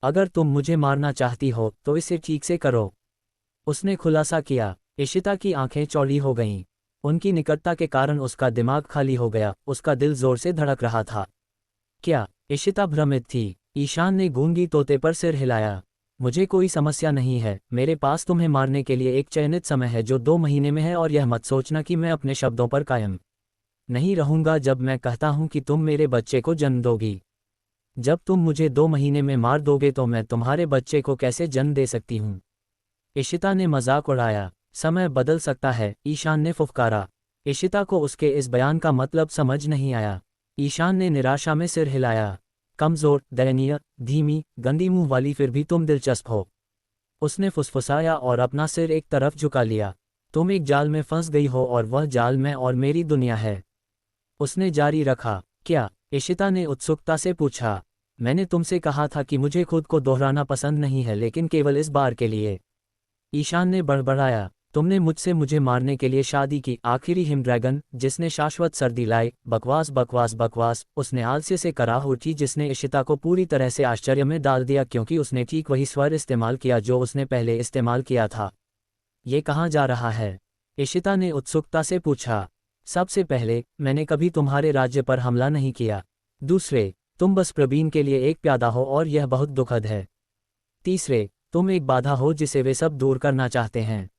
अगर तुम मुझे मारना चाहती हो तो इसे ठीक से करो, उसने खुलासा किया। इशिता की आंखें चौड़ी हो गईं। उनकी निकटता के कारण उसका दिमाग खाली हो गया, उसका दिल जोर से धड़क रहा था। क्या? इशिता भ्रमित थी। ईशान ने गूंगी तोते पर सिर हिलाया। मुझे कोई समस्या नहीं है, मेरे पास तुम्हें मारने के लिए एक चयनित समय है जो 2 महीने में है, और यह मत सोचना कि मैं अपने शब्दों पर कायम नहीं रहूंगा जब मैं कहता हूं कि तुम मेरे बच्चे को जन्म दोगी। जब तुम मुझे 2 महीने में मार दोगे तो मैं तुम्हारे बच्चे को कैसे जन्म दे सकती हूँ? इशिता ने मजाक उड़ाया। समय बदल सकता है, ईशान ने फुफकारा। इशिता को उसके इस बयान का मतलब समझ नहीं आया। ईशान ने निराशा में सिर हिलाया। कमजोर, दयनीय, धीमी, गंदी मुंह वाली, फिर भी तुम दिलचस्प हो। उसने फुसफुसाया और अपना सिर एक तरफ झुका लिया। तुम एक जाल में फंस गई हो और वह जाल मैं और मेरी दुनिया है। उसने जारी रखा। क्या? इशिता ने उत्सुकता से पूछा। मैंने तुमसे कहा था कि मुझे खुद को दोहराना पसंद नहीं है, लेकिन केवल इस बार के लिए। ईशान ने बड़बड़ाया। तुमने मुझसे मुझे मारने के लिए शादी की, आखिरी हिम ड्रैगन जिसने शाश्वत सर्दी लाई। बकवास बकवास बकवास, उसने आलस्य से कराह उठी, जिसने इशिता को पूरी तरह से आश्चर्य में डाल दिया क्योंकि उसने ठीक वही स्वर इस्तेमाल किया जो उसने पहले इस्तेमाल किया था। ये कहाँ जा रहा है? इशिता ने उत्सुकता से पूछा। सबसे पहले, मैंने कभी तुम्हारे राज्य पर हमला नहीं किया। दूसरे, तुम बस प्रवीण के लिए एक प्यादा हो और यह बहुत दुखद है। तीसरे, तुम एक बाधा हो जिसे वे सब दूर करना चाहते हैं।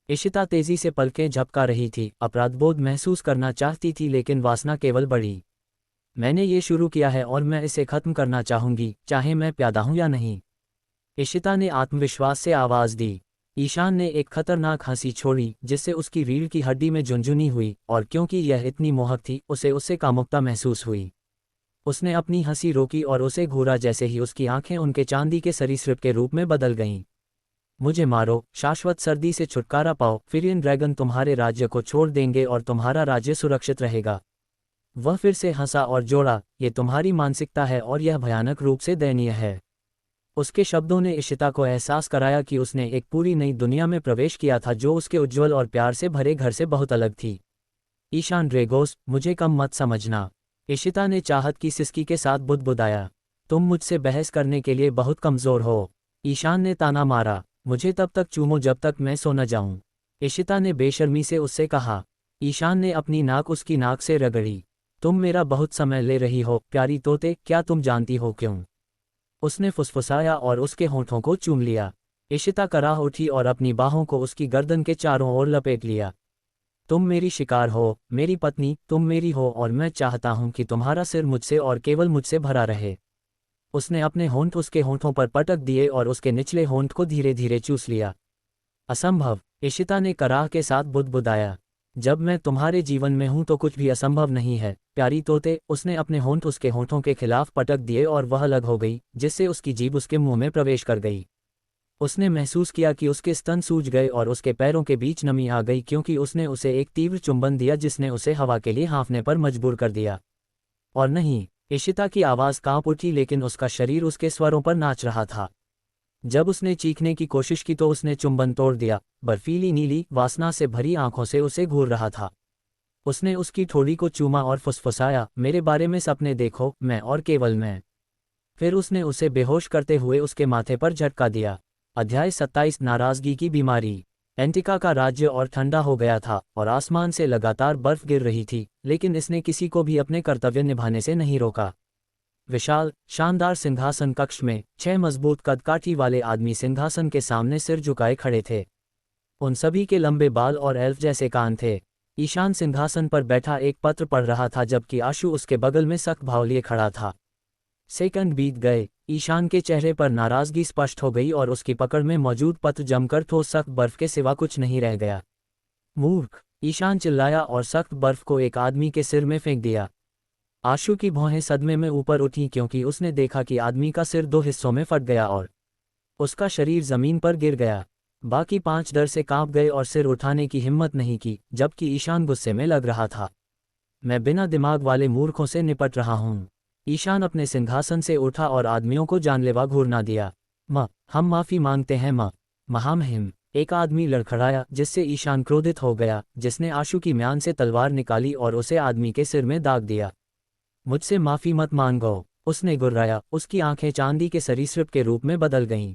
इशिता तेजी से पलकें झपका रही थी, अपराधबोध महसूस करना चाहती थी, लेकिन वासना केवल बढ़ी। मैंने ये शुरू किया है और मैं इसे खत्म करना चाहूंगी, चाहे मैं प्यादा हूं या नहीं। इशिता ने आत्मविश्वास से आवाज दी। ईशान ने एक खतरनाक हंसी छोड़ी जिससे उसकी रीढ़ की हड्डी में झुंझुनी हुई, और क्योंकि यह इतनी मोहक थी उसे उससे कामुकता महसूस हुई। उसने अपनी हंसी रोकी और उसे घूरा जैसे ही उसकी आंखें उनके चांदी के सरीसृप के रूप में बदल गईं। मुझे मारो, शाश्वत सर्दी से छुटकारा पाओ, फिरियन ड्रैगन तुम्हारे राज्य को छोड़ देंगे और तुम्हारा राज्य सुरक्षित रहेगा। वह फिर से हंसा और जोड़ा, ये तुम्हारी मानसिकता है और यह भयानक रूप से दयनीय है। उसके शब्दों ने इशिता को एहसास कराया कि उसने एक पूरी नई दुनिया में प्रवेश किया था जो उसके उज्ज्वल और प्यार से भरे घर से बहुत अलग थी। ईशान ड्रेगोस, मुझे कम मत समझना। इशिता ने चाहत की सिसकी के साथ बुदबुदाया। तुम मुझसे बहस करने के लिए बहुत कमजोर हो। ईशान ने ताना मारा। मुझे तब तक चूमो जब तक मैं सो न जाऊं। इशिता ने बेशर्मी से उससे कहा। ईशान ने अपनी नाक उसकी नाक से रगड़ी। तुम मेरा बहुत समय ले रही हो, प्यारी तोते, क्या तुम जानती हो क्यों? उसने फुसफुसाया और उसके होंठों को चूम लिया। इशिता कराह उठी और अपनी बाहों को उसकी गर्दन के चारों ओर लपेट लिया। तुम मेरी शिकार हो, मेरी पत्नी, तुम मेरी हो और मैं चाहता हूं कि तुम्हारा सिर मुझसे और केवल मुझसे भरा रहे। उसने अपने होंठ उसके होंठों पर पटक दिए और उसके निचले होंठ को धीरे धीरे चूस लिया। असंभव, इशिता ने कराह के साथ बुदबुदाया। जब मैं तुम्हारे जीवन में हूं तो कुछ भी असंभव नहीं है, प्यारी तोते। उसने अपने होंठ उसके होंठों के खिलाफ पटक दिए और वह अलग हो गई, जिससे उसकी जीभ उसके मुंह में प्रवेश कर गई। उसने महसूस किया कि उसके स्तन सूज गए और उसके पैरों के बीच नमी आ गई क्योंकि उसने उसे एक तीव्र चुंबन दिया जिसने उसे हवा के लिए हाँफने पर मजबूर कर दिया। और नहीं, इशिता की आवाज़ कांप उठी, लेकिन उसका शरीर उसके स्वरों पर नाच रहा था। जब उसने चीखने की कोशिश की तो उसने चुंबन तोड़ दिया। बर्फीली नीली, वासना से भरी आंखों से उसे घूर रहा था। उसने उसकी ठोड़ी को चूमा और फुसफुसाया, मेरे बारे में सपने देखो, मैं और केवल मैं। फिर उसने उसे बेहोश करते हुए उसके माथे पर झटका दिया। अध्याय 27, नाराजगी की बीमारी। एंटिका का राज्य और ठंडा हो गया था और आसमान से लगातार बर्फ गिर रही थी, लेकिन इसने किसी को भी अपने कर्तव्य निभाने से नहीं रोका। विशाल, शानदार सिंहासन कक्ष में 6 मजबूत कदकाठी वाले आदमी सिंहासन के सामने सिर झुकाए खड़े थे। उन सभी के लंबे बाल और एल्फ जैसे कान थे। ईशान सिंहासन पर बैठा एक पत्र पढ़ रहा था जबकि आशु उसके बगल में सख्त भाव लिए खड़ा था। सेकंड बीत गए। ईशान के चेहरे पर नाराजगी स्पष्ट हो गई और उसकी पकड़ में मौजूद पत्र जमकर ठोस सख्त बर्फ के सिवा कुछ नहीं रह गया। मूर्ख, ईशान चिल्लाया और सख्त बर्फ को एक आदमी के सिर में फेंक दिया। आशु की भौहें सदमे में ऊपर उठी क्योंकि उसने देखा कि आदमी का सिर 2 हिस्सों में फट गया और उसका शरीर जमीन पर गिर गया। बाकी 5 डर से कांप गए और सिर उठाने की हिम्मत नहीं की, जबकि ईशान गुस्से में लग रहा था। मैं बिना दिमाग वाले मूर्खों से निपट रहा हूं। ईशान अपने सिंहासन से उठा और आदमियों को जानलेवा घूरना दिया। हम माफी मांगते हैं महामहिम। एक आदमी लड़खड़ाया, जिससे ईशान क्रोधित हो गया, जिसने आशु की म्यान से तलवार निकाली और उसे आदमी के सिर में दाग दिया। मुझसे माफी मत मांगो, उसने गुर्राया। उसकी आंखें चांदी के सरीसृप के रूप में बदल गईं।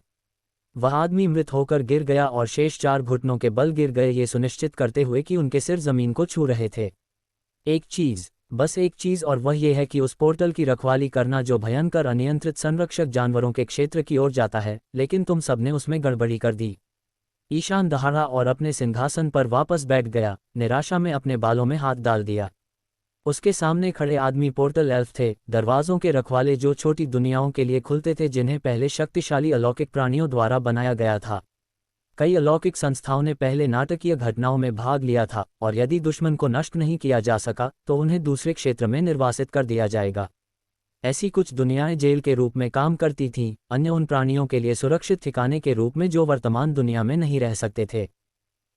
वह आदमी मृत होकर गिर गया और शेष 4 घुटनों के बल गिर गए, ये सुनिश्चित करते हुए कि उनके सिर जमीन को छू रहे थे। एक चीज, बस एक चीज़, और वह यह है कि उस पोर्टल की रखवाली करना जो भयंकर अनियंत्रित संरक्षक जानवरों के क्षेत्र की ओर जाता है, लेकिन तुम सबने उसमें गड़बड़ी कर दी। ईशान दहाड़ा और अपने सिंहासन पर वापस बैठ गया, निराशा में अपने बालों में हाथ डाल दिया। उसके सामने खड़े आदमी पोर्टल एल्फ थे, दरवाजों के रखवाले जो छोटी दुनियाओं के लिए खुलते थे जिन्हें पहले शक्तिशाली अलौकिक प्राणियों द्वारा बनाया गया था। कई अलौकिक संस्थाओं ने पहले नाटकीय घटनाओं में भाग लिया था, और यदि दुश्मन को नष्ट नहीं किया जा सका तो उन्हें दूसरे क्षेत्र में निर्वासित कर दिया जाएगा। ऐसी कुछ दुनियाएं जेल के रूप में काम करती थीं, अन्य उन प्राणियों के लिए सुरक्षित ठिकाने के रूप में जो वर्तमान दुनिया में नहीं रह सकते थे।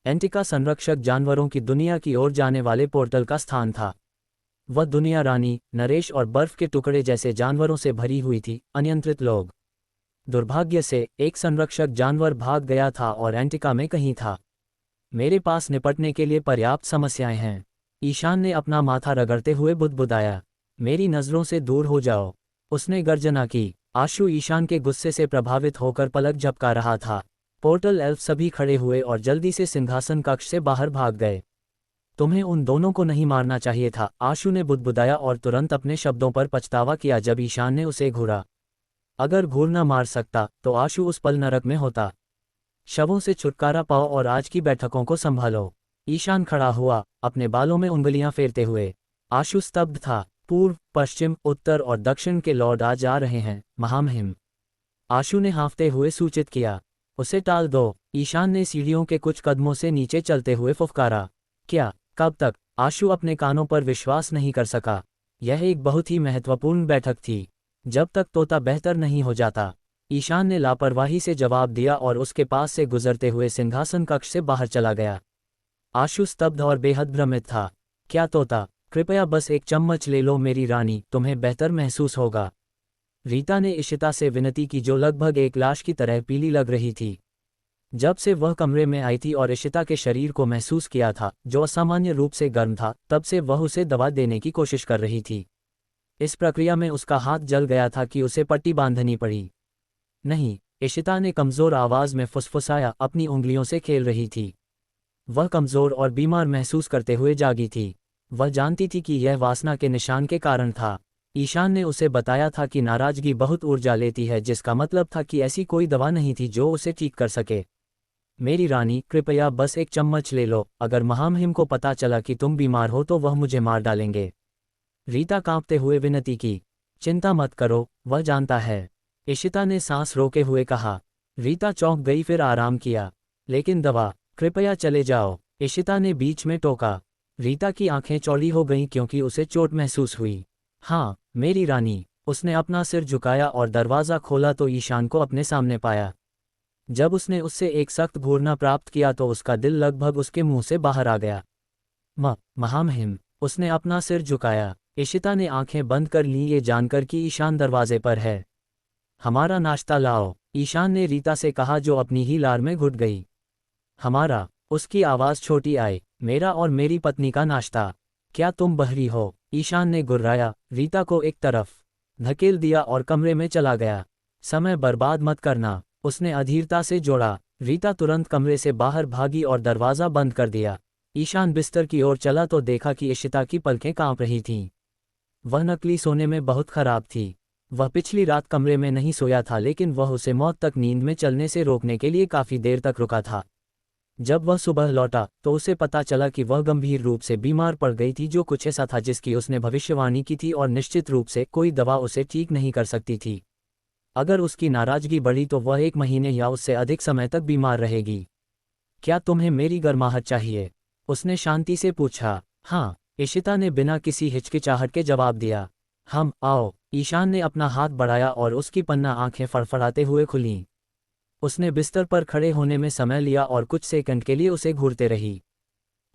एंटिका संरक्षक जानवरों की दुनिया की ओर जाने वाले पोर्टल का स्थान था। वह दुनिया रानी, नरेश और बर्फ के टुकड़े जैसे जानवरों से भरी हुई थी, अनियंत्रित लोग। दुर्भाग्य से एक संरक्षक जानवर भाग गया था और एंटिका में कहीं था। मेरे पास निपटने के लिए पर्याप्त समस्याएं हैं। ईशान ने अपना माथा रगड़ते हुए बुदबुदाया। मेरी नज़रों से दूर हो जाओ, उसने गर्जना की। आशु ईशान के गुस्से से प्रभावित होकर पलक झपका रहा था। पोर्टल एल्फ सभी खड़े हुए और जल्दी से सिंहासन कक्ष से बाहर भाग गए। तुम्हें उन दोनों को नहीं मारना चाहिए था, आशु ने बुदबुदाया और तुरंत अपने शब्दों पर पछतावा किया जब ईशान ने उसे घूरा। अगर घूर न मार सकता तो आशु उस पल नरक में होता। शवों से छुटकारा पाओ और आज की बैठकों को संभालो। ईशान खड़ा हुआ, अपने बालों में उंगलियां फेरते हुए। आशु स्तब्ध था। पूर्व, पश्चिम, उत्तर और दक्षिण के लॉर्ड आज आ रहे हैं, महामहिम, आशु ने हाँफते हुए सूचित किया। उसे टाल दो, ईशान ने सीढ़ियों के कुछ कदमों से नीचे चलते हुए फुफकारा। क्या? कब तक? आशु अपने कानों पर विश्वास नहीं कर सका। यह एक बहुत ही महत्वपूर्ण बैठक थी। जब तक तोता बेहतर नहीं हो जाता, ईशान ने लापरवाही से जवाब दिया और उसके पास से गुजरते हुए सिंहासन कक्ष से बाहर चला गया। आशु स्तब्ध और बेहद भ्रमित था। क्या तोता? कृपया बस एक चम्मच ले लो मेरी रानी, तुम्हें बेहतर महसूस होगा। रीता ने इशिता से विनती की जो लगभग एक लाश की तरह पीली लग रही थी। जब से वह कमरे में आई थी और इशिता के शरीर को महसूस किया था जो असामान्य रूप से गर्म था, तब से वह उसे दवा देने की कोशिश कर रही थी। इस प्रक्रिया में उसका हाथ जल गया था कि उसे पट्टी बांधनी पड़ी। नहीं, इशिता ने कमज़ोर आवाज़ में फुसफुसाया, अपनी उंगलियों से खेल रही थी। वह कमज़ोर और बीमार महसूस करते हुए जागी थी। वह जानती थी कि यह वासना के निशान के कारण था। ईशान ने उसे बताया था कि नाराज़गी बहुत ऊर्जा लेती है, जिसका मतलब था कि ऐसी कोई दवा नहीं थी जो उसे ठीक कर सके। मेरी रानी, कृपया बस एक चम्मच ले लो, अगर महामहिम को पता चला कि तुम बीमार हो तो वह मुझे मार डालेंगे। रीता कांपते हुए विनती की। चिंता मत करो, वह जानता है, इशिता ने सांस रोके हुए कहा। रीता चौंक गई, फिर आराम किया। लेकिन दवा? कृपया चले जाओ, इशिता ने बीच में टोका। रीता की आंखें चौड़ी हो गईं क्योंकि उसे चोट महसूस हुई। हाँ, मेरी रानी, उसने अपना सिर झुकाया और दरवाज़ा खोला तो ईशान को अपने सामने पाया। जब उसने उससे एक सख्त घूरना प्राप्त किया तो उसका दिल लगभग उसके मुंह से बाहर आ गया। महामहिम, उसने अपना सिर झुकाया। इशिता ने आंखें बंद कर लीं, ये जानकर कि ईशान दरवाजे पर है। हमारा नाश्ता लाओ, ईशान ने रीता से कहा जो अपनी ही लार में घुट गई। हमारा? उसकी आवाज़ छोटी आई। मेरा और मेरी पत्नी का नाश्ता। क्या तुम बहरी हो? ईशान ने गुर्राया, रीता को एक तरफ धकेल दिया और कमरे में चला गया। समय बर्बाद मत करना, उसने अधीरता से जोड़ा। रीता तुरंत कमरे से बाहर भागी और दरवाज़ा बंद कर दिया। ईशान बिस्तर की ओर चला तो देखा कि इशिता की पलकें कांप रही थीं। वह नकली सोने में बहुत खराब थी। वह पिछली रात कमरे में नहीं सोया था, लेकिन वह उसे मौत तक नींद में चलने से रोकने के लिए काफ़ी देर तक रुका था। जब वह सुबह लौटा तो उसे पता चला कि वह गंभीर रूप से बीमार पड़ गई थी, जो कुछ ऐसा था जिसकी उसने भविष्यवाणी की थी, और निश्चित रूप से कोई दवा उसे ठीक नहीं कर सकती थी। अगर उसकी नाराज़गी बढ़ी तो वह 1 महीने या उससे अधिक समय तक बीमार रहेगी। क्या तुम्हें मेरी गर्माहट चाहिए? उसने शांति से पूछा। हाँ, इशिता ने बिना किसी हिचकिचाहट के जवाब दिया। हम आओ, ईशान ने अपना हाथ बढ़ाया और उसकी पन्ना आंखें फड़फड़ाते हुए खुलीं। उसने बिस्तर पर खड़े होने में समय लिया और कुछ सेकंड के लिए उसे घूरते रही।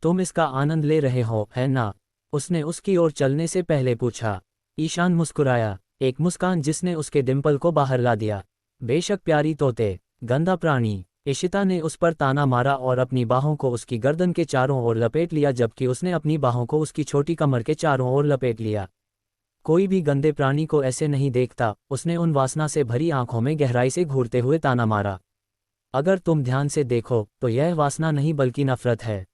तुम इसका आनंद ले रहे हो, है ना? उसने उसकी ओर चलने से पहले पूछा। ईशान मुस्कुराया, एक मुस्कान जिसने उसके डिंपल को बाहर ला दिया। बेशक प्यारी तोते, गंदा प्राणी। इशिता ने उस पर ताना मारा और अपनी बाहों को उसकी गर्दन के चारों ओर लपेट लिया, जबकि उसने अपनी बाहों को उसकी छोटी कमर के चारों ओर लपेट लिया। कोई भी गंदे प्राणी को ऐसे नहीं देखता, उसने उन वासना से भरी आंखों में गहराई से घूरते हुए ताना मारा। अगर तुम ध्यान से देखो तो यह वासना नहीं बल्कि नफरत है।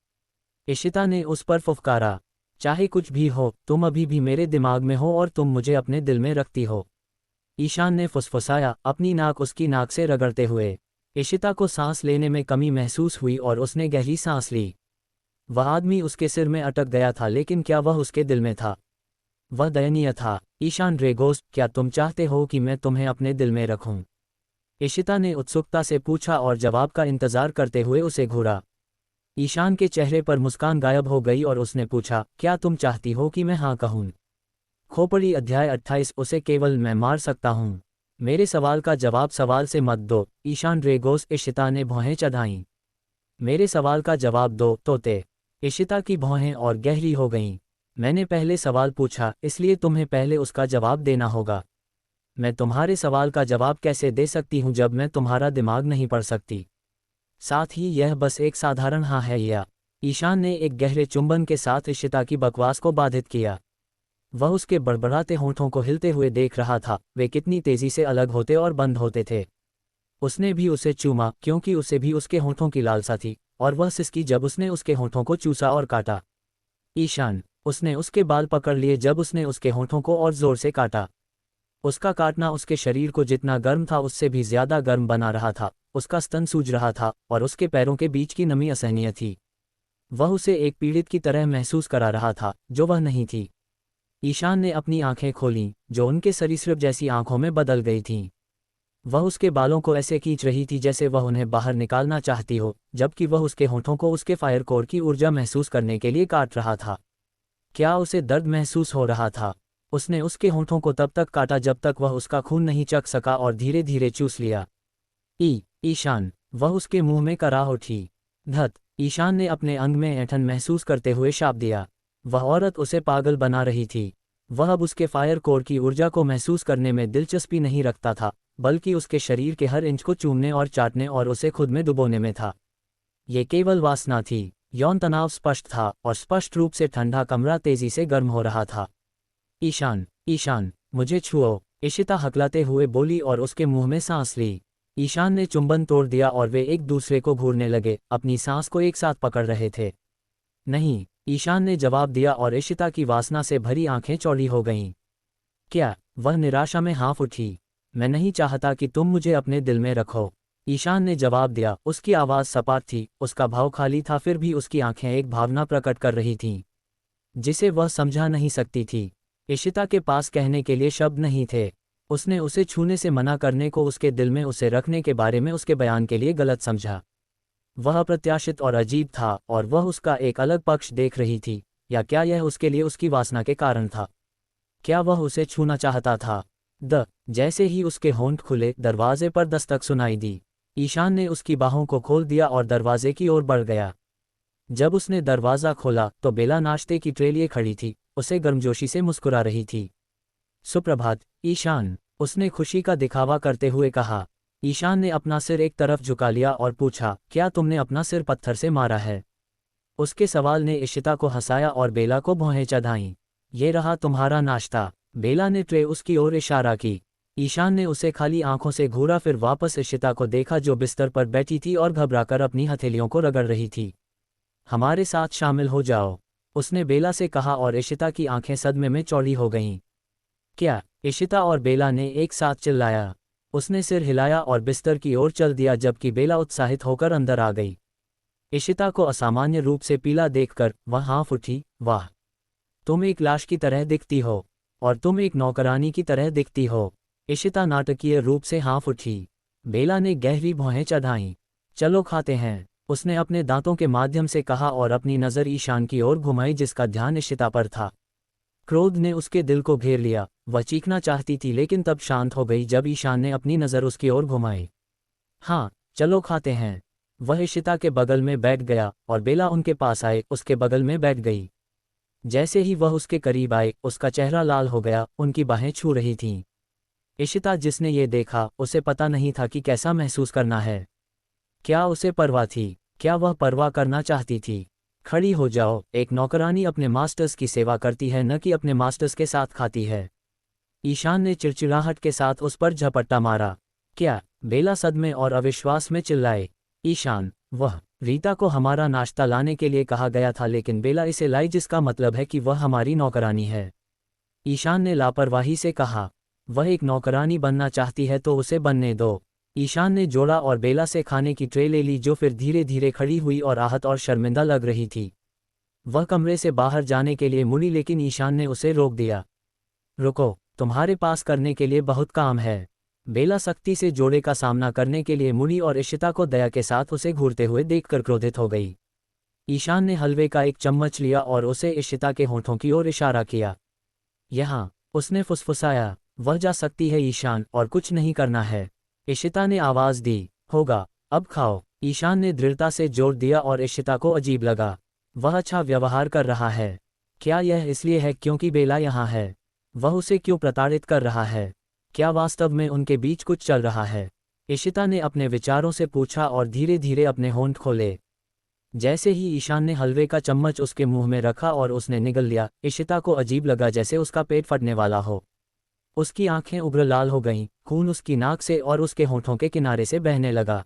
इशिता ने उस पर फुफकारा। चाहे कुछ भी हो, तुम अभी भी मेरे दिमाग में हो और तुम मुझे अपने दिल में रखती हो। ईशान ने फुसफुसाया, अपनी नाक उसकी नाक से रगड़ते हुए। इशिता को सांस लेने में कमी महसूस हुई और उसने गहरी सांस ली। वह आदमी उसके सिर में अटक गया था, लेकिन क्या वह उसके दिल में था? वह दयनीय था। ईशान ड्रेगोस, क्या तुम चाहते हो कि मैं तुम्हें अपने दिल में रखूं? इशिता ने उत्सुकता से पूछा और जवाब का इंतजार करते हुए उसे घूरा। ईशान के चेहरे पर मुस्कान गायब हो गई और उसने पूछा, क्या तुम चाहती हो कि मैं हाँ कहूँ? खोपड़ी अध्याय 28। उसे केवल मैं मार सकता हूँ। मेरे सवाल का जवाब सवाल से मत दो, ईशान ड्रेगोस, इशिता ने भौहें चढ़ाईं। मेरे सवाल का जवाब दो, तोते। इशिता की भौहें और गहरी हो गईं। मैंने पहले सवाल पूछा, इसलिए तुम्हें पहले उसका जवाब देना होगा। मैं तुम्हारे सवाल का जवाब कैसे दे सकती हूँ जब मैं तुम्हारा दिमाग नहीं पढ़ सकती? साथ ही यह बस एक साधारण हाँ है या? ईशान ने एक गहरे चुंबन के साथ इशिता की बकवास को बाधित किया। वह उसके बड़बड़ाते होंठों को हिलते हुए देख रहा था, वे कितनी तेजी से अलग होते और बंद होते थे। उसने भी उसे चूमा, क्योंकि उसे भी उसके होंठों की लालसा थी, और वह सिसकी जब उसने उसके होंठों को चूसा और काटा। ईशान। उसने उसके बाल पकड़ लिए जब उसने उसके होंठों को और जोर से काटा। उसका काटना उसके शरीर को जितना गर्म था उससे भी ज्यादा गर्म बना रहा था। उसका स्तन सूज रहा था और उसके पैरों के बीच की नमी असहनीय थी। वह उसे एक पीड़ित की तरह महसूस करा रहा था, जो वह नहीं थी। ईशान ने अपनी आंखें खोलीं, जो उनके सरीसृप जैसी आंखों में बदल गई थीं। वह उसके बालों को ऐसे खींच रही थी जैसे वह उन्हें बाहर निकालना चाहती हो, जबकि वह उसके होंठों को उसके फायर कोर की ऊर्जा महसूस करने के लिए काट रहा था। क्या उसे दर्द महसूस हो रहा था? उसने उसके होंठों को तब तक काटा जब तक वह उसका खून नहीं चख सका और धीरे धीरे चूस लिया। ईशान। वह उसके मुंह में कराह उठी। धत। ईशान ने अपने अंग में ऐंठन महसूस करते हुए शाप दिया। वह औरत उसे पागल बना रही थी। वह अब उसके फायर कोर की ऊर्जा को महसूस करने में दिलचस्पी नहीं रखता था, बल्कि उसके शरीर के हर इंच को चूमने और चाटने और उसे खुद में डुबोने में था। ये केवल वासना थी। यौन तनाव स्पष्ट था और स्पष्ट रूप से ठंडा कमरा तेजी से गर्म हो रहा था। ईशान, ईशान, मुझे छुओ, इशिता हकलाते हुए बोली और उसके मुंह में सांस ली। ईशान ने चुंबन तोड़ दिया और वे एक दूसरे को घूरने लगे, अपनी सांस को एक साथ पकड़ रहे थे। नहीं, ईशान ने जवाब दिया और इशिता की वासना से भरी आंखें चौड़ी हो गईं। क्या? वह निराशा में हाँफ उठी। मैं नहीं चाहता कि तुम मुझे अपने दिल में रखो, ईशान ने जवाब दिया। उसकी आवाज़ सपाट थी, उसका भाव खाली था, फिर भी उसकी आंखें एक भावना प्रकट कर रही थीं जिसे वह समझा नहीं सकती थी। इशिता के पास कहने के लिए शब्द नहीं थे। उसने उसे छूने से मना करने को उसके दिल में उसे रखने के बारे में उसके बयान के लिए गलत समझा। वह अप्रत्याशित और अजीब था और वह उसका एक अलग पक्ष देख रही थी, या क्या यह उसके लिए उसकी वासना के कारण था? क्या वह उसे छूना चाहता था? जैसे ही उसके होंठ खुले, दरवाजे पर दस्तक सुनाई दी। ईशान ने उसकी बाहों को खोल दिया और दरवाजे की ओर बढ़ गया। जब उसने दरवाज़ा खोला तो बेला नाश्ते की ट्रे लिए खड़ी थी, उसे गर्मजोशी से मुस्कुरा रही थी। सुप्रभात, ईशान, उसने खुशी का दिखावा करते हुए कहा। ईशान ने अपना सिर एक तरफ झुका लिया और पूछा, क्या तुमने अपना सिर पत्थर से मारा है? उसके सवाल ने इशिता को हंसाया और बेला को भौहें चढ़ाईं। ये रहा तुम्हारा नाश्ता। बेला ने ट्रे उसकी ओर इशारा की। ईशान ने उसे खाली आंखों से घूरा, फिर वापस इशिता को देखा जो बिस्तर पर बैठी थी और घबराकर अपनी हथेलियों को रगड़ रही थी। हमारे साथ शामिल हो जाओ, उसने बेला से कहा और इशिता की आंखें सदमे में चौड़ी हो गईं। क्या? इशिता और बेला ने एक साथ चिल्लाया। उसने सिर हिलाया और बिस्तर की ओर चल दिया जबकि बेला उत्साहित होकर अंदर आ गई। इशिता को असामान्य रूप से पीला देखकर वह हाँफ उठी। वाह, तुम एक लाश की तरह दिखती हो, और तुम एक नौकरानी की तरह दिखती हो। इशिता नाटकीय रूप से हाँफ उठी। बेला ने गहरी भौहें चढ़ाईं। चलो खाते हैं, उसने अपने दांतों के माध्यम से कहा और अपनी नज़र ईशान की ओर घुमाई जिसका ध्यान इशिता पर था। क्रोध ने उसके दिल को घेर लिया। वह चीखना चाहती थी लेकिन तब शांत हो गई जब ईशान ने अपनी नज़र उसकी ओर घुमाई। हाँ, चलो खाते हैं। वह इशिता के बगल में बैठ गया और बेला उनके पास आए, उसके बगल में बैठ गई। जैसे ही वह उसके करीब आए, उसका चेहरा लाल हो गया, उनकी बाहें छू रही थीं। इशिता, जिसने ये देखा, उसे पता नहीं था कि कैसा महसूस करना है। क्या उसे परवाह थी? क्या वह परवाह करना चाहती थी? खड़ी हो जाओ, एक नौकरानी अपने मास्टर्स की सेवा करती है, न कि अपने मास्टर्स के साथ खाती है। ईशान ने चिड़चिड़ाहट के साथ उस पर झपट्टा मारा। क्या? बेला सदमे और अविश्वास में चिल्लाए। ईशान, वह रीता को हमारा नाश्ता लाने के लिए कहा गया था लेकिन बेला इसे लाई जिसका मतलब है कि वह हमारी नौकरानी है। ईशान ने लापरवाही से कहा। वह एक नौकरानी बनना चाहती है तो उसे बनने दो। ईशान ने जोड़ा और बेला से खाने की ट्रे ले ली जो फिर धीरे धीरे खड़ी हुई और आहत और शर्मिंदा लग रही थी। वह कमरे से बाहर जाने के लिए मुड़ी लेकिन ईशान ने उसे रोक दिया। रुको, तुम्हारे पास करने के लिए बहुत काम है। बेला सख्ती से जोड़े का सामना करने के लिए मुड़ी और इशिता को दया के साथ उसे घूरते हुए देखकर क्रोधित हो गई। ईशान ने हलवे का एक चम्मच लिया और उसे इशिता के होठों की ओर इशारा किया। यहाँ, उसने फुसफुसाया। वह जा सकती है ईशान, और कुछ नहीं करना है। इशिता ने आवाज दी। होगा, अब खाओ। ईशान ने दृढ़ता से जोर दिया और इशिता को अजीब लगा। वह अच्छा व्यवहार कर रहा है। क्या यह इसलिए है क्योंकि बेला यहाँ है? वह उसे क्यों प्रताड़ित कर रहा है? क्या वास्तव में उनके बीच कुछ चल रहा है? इशिता ने अपने विचारों से पूछा और धीरे धीरे अपने होंठ खोले। जैसे ही ईशान ने हलवे का चम्मच उसके मुंह में रखा और उसने निगल लिया, इशिता को अजीब लगा जैसे उसका पेट फटने वाला हो। उसकी आंखें उग्र लाल हो गईं, खून उसकी नाक से और उसके होठों के किनारे से बहने लगा।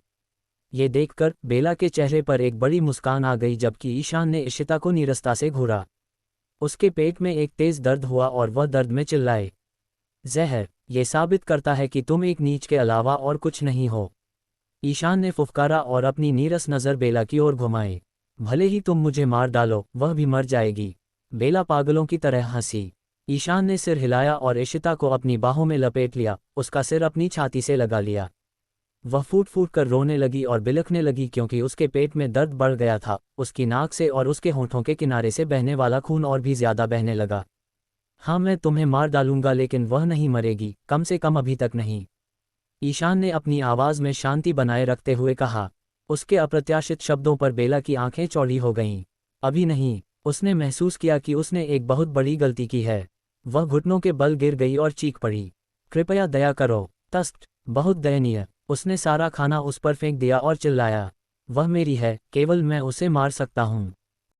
ये देखकर बेला के चेहरे पर एक बड़ी मुस्कान आ गई जबकि ईशान ने इशिता को नीरसता से घूरा। उसके पेट में एक तेज दर्द हुआ और वह दर्द में चिल्लाए। जहर, ये साबित करता है कि तुम एक नीच के अलावा और कुछ नहीं हो। ईशान ने फुफकारा और अपनी नीरस नज़र बेला की ओर घुमाई। भले ही तुम मुझे मार डालो, वह भी मर जाएगी। बेला पागलों की तरह हंसी। ईशान ने सिर हिलाया और इशिता को अपनी बाहों में लपेट लिया, उसका सिर अपनी छाती से लगा लिया। वह फूट फूट कर रोने लगी और बिलखने लगी क्योंकि उसके पेट में दर्द बढ़ गया था। उसकी नाक से और उसके होठों के किनारे से बहने वाला खून और भी ज्यादा बहने लगा। हाँ, मैं तुम्हें मार डालूंगा लेकिन वह नहीं मरेगी, कम से कम अभी तक नहीं। ईशान ने अपनी आवाज़ में शांति बनाए रखते हुए कहा। उसके अप्रत्याशित शब्दों पर बेला की आंखें चौड़ी हो गईं। अभी नहीं। उसने महसूस किया कि उसने एक बहुत बड़ी गलती की है। वह घुटनों के बल गिर गई और चीख पड़ी। कृपया दया करो। तस्त, बहुत दयनीय। उसने सारा खाना उस पर फेंक दिया और चिल्लाया। वह मेरी है, केवल मैं उसे मार सकता हूँ।